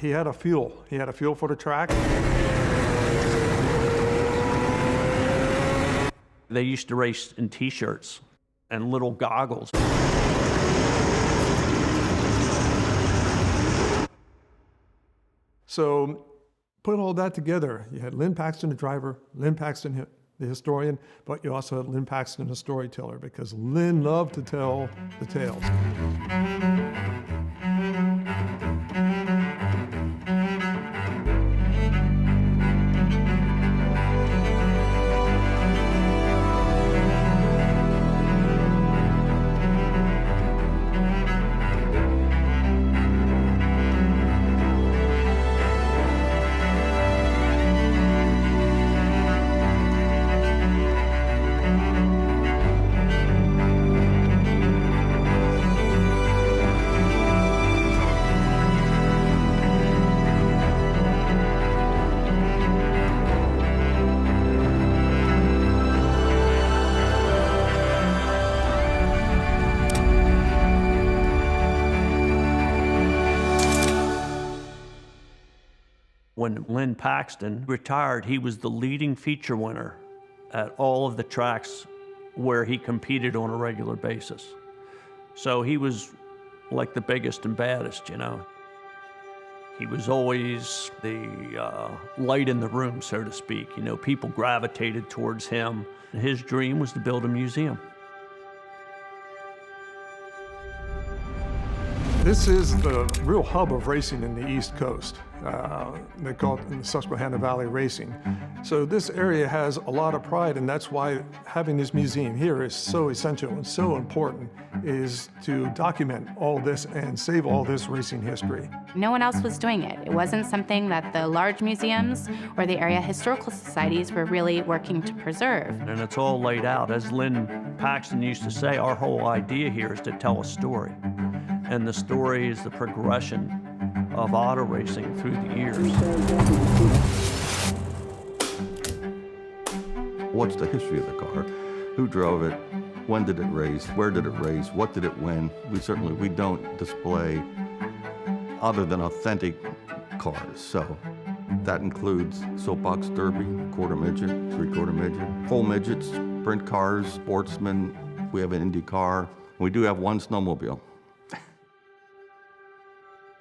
he had a feel. He had a feel for the track. They used to race in t-shirts and little goggles. So put all that together. You had Lynn Paxton, the driver, Lynn Paxton, the historian, but you also had Lynn Paxton, the storyteller, because Lynn loved to tell the tales. When Lynn Paxton retired, he was the leading feature winner at all of the tracks where he competed on a regular basis. So he was like the biggest and baddest, you know. He was always the light in the room, so to speak. You know, people gravitated towards him. His dream was to build a museum. This is the real hub of racing in the East Coast. They call it the Susquehanna Valley Racing. So this area has a lot of pride, and that's why having this museum here is so essential and so important, is to document all this and save all this racing history. No one else was doing it. It wasn't something that the large museums or the area historical societies were really working to preserve. And it's all laid out. As Lynn Paxton used to say, our whole idea here is to tell a story. And the story is the progression of auto racing through the years. What's the history of the car? Who drove it? When did it race? Where did it race? What did it win? We don't display other than authentic cars. So that includes soapbox derby, quarter midget, three-quarter midget, full midgets, sprint cars, sportsmen. We have an Indy car. We do have one snowmobile.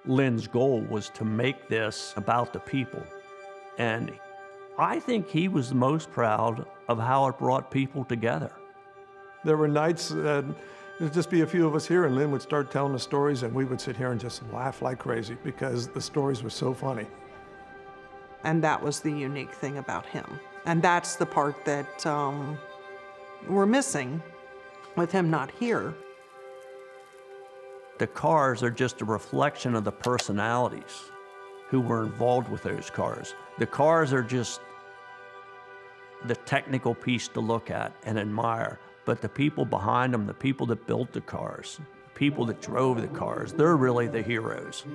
Lynn's goal was to make this about the people. And I think he was the most proud of how it brought people together. There were nights that there'd just be a few of us here, and Lynn would start telling the stories, and we would sit here and just laugh like crazy because the stories were so funny. And that was the unique thing about him. And that's the part that we're missing with him not here. The cars are just a reflection of the personalities who were involved with those cars. The cars are just the technical piece to look at and admire, but the people behind them, the people that built the cars, people that drove the cars, they're really the heroes.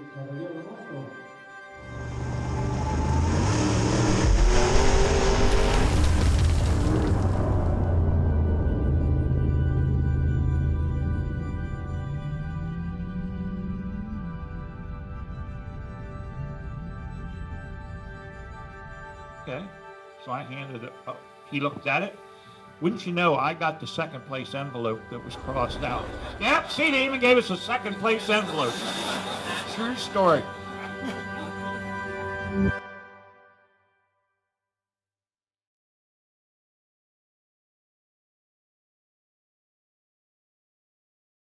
Okay, so I handed it up. He looked at it. Wouldn't you know, I got the second place envelope that was crossed out. Yep, see, they even gave us a second place envelope. True story.